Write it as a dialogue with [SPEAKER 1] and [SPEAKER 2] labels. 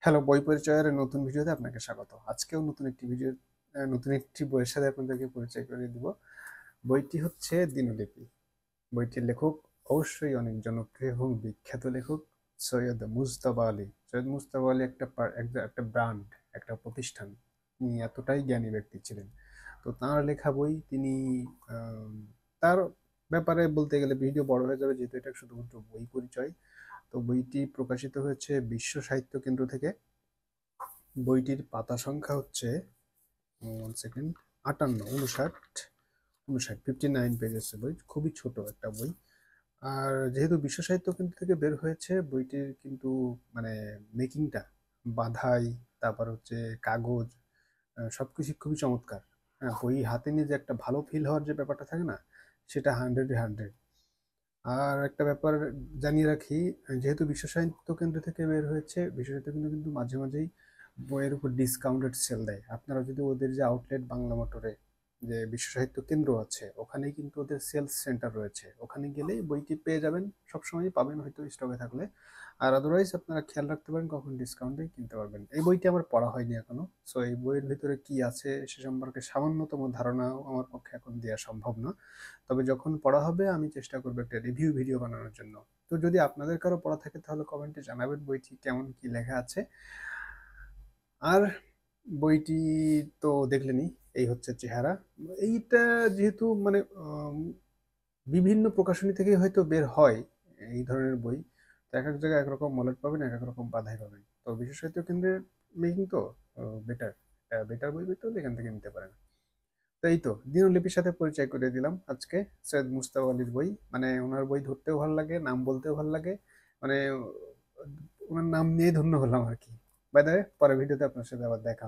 [SPEAKER 1] Hello, বই পরিচয়ের নতুন ভিডিওতে আপনাকে স্বাগত। আজকেও নতুন একটি বইয়ের সাথে আপনাদেরকে পরিচয় করিয়ে দিব। বইটি হচ্ছে দিনলিপি। বইটির লেখক অবশ্যই অনেক জনপ্রিয় এবং বিখ্যাত লেখক সৈয়দ মুজতবা আলী। সৈয়দ মুজতবা আলী একটা ব্র্যান্ড, একটা প্রতিষ্ঠান। তিনি এতটাই জ্ঞানী ব্যক্তি ছিলেন। তো তাঁর লেখা বই তিনি আম, তার ব্যাপারে বলতে গেলে ভিডিও বড় হয়ে যাবে, যেহেতু এটা শুধুমাত্র বই পরিচয়। তো বইটি প্রকাশিত হয়েছে বিশ্ব সাহিত্য কেন্দ্র থেকে। বইটির পাতা সংখ্যা হচ্ছে 59 পেজেস বই, খুবই ছোট একটা বই। আর যেহেতু বিশ্ব সাহিত্য কেন্দ্র থেকে বের হয়েছে, বইটির কিন্তু মানে মেকিংটা, বাঁধাই, তারপর হচ্ছে কাগজ, সবকিছু খুবই চমৎকার। হ্যাঁ, বই হাতে নিয়ে যে একটা ভালো ফিল হওয়ার যে ব্যাপারটা থাকে না, সেটা 100-এ 100। আর একটা ব্যাপার জানিয়ে রাখি, যেহেতু বিশ্ব সাহিত্য কেন্দ্র থেকে বের হয়েছে, বিশ্ব সাহিত্য কেন্দ্র কিন্তু মাঝে মাঝেই বইয়ের উপর ডিসকাউন্টেড সেল দেয়। আপনারা যদি ওদের যে আউটলেট বাংলা মোটরে যে বিশ্ব সাহিত্য কেন্দ্র আছে, ওখানেই কিন্তু ওদের সেলস সেন্টার রয়েছে, ওখানে গেলেই বইটি পেয়ে যাবেন। সবসময় পাবেন হয়তো স্টকে থাকলে। আর আদারওয়াইজ আপনারা খেয়াল রাখতে পারেন কখন ডিসকাউন্টে কিনতে পারবেন। এই বইটি আমার পড়া হয়নি এখনো, সো এই বইয়ের ভিতরে কি আছে সে সম্পর্কে সামান্যতম ধারণাও আমার পক্ষে এখন দেওয়া সম্ভব না। তবে যখন পড়া হবে আমি চেষ্টা করবো একটা রিভিউ ভিডিও বানানোর জন্য। তো যদি আপনাদের কারো পড়া থাকে তাহলে কমেন্টে জানাবেন বইটি কেমন কি লেখা আছে। আর বইটি তো দেখলেনই, এই হচ্ছে চেহারা। এইটা যেহেতু মানে বিভিন্ন প্রকাশনী থেকে হয়তো বের হয় এই ধরনের বই, তো এক এক জায়গায় একরকম মলেট পাবেন, এক এক রকম বাধাই পাবেন। তো বিশেষ সাহিত্য কেন্দ্রের মেকিং তো বেটার, বেটার বই পেতে হলে এখান থেকে নিতে পারেন। তো এই তো দিনলিপির সাথে পরিচয় করে দিলাম আজকে। সৈয়দ মুজতবা আলীর বই, মানে ওনার বই ধরতেও ভালো লাগে, নাম বলতেও ভালো লাগে। মানে ওনার নাম নিয়ে ধন্য হলাম আর কি। বাই দ্য ওয়ে, পরের ভিডিওতে আপনার সাথে আবার দেখা হবে।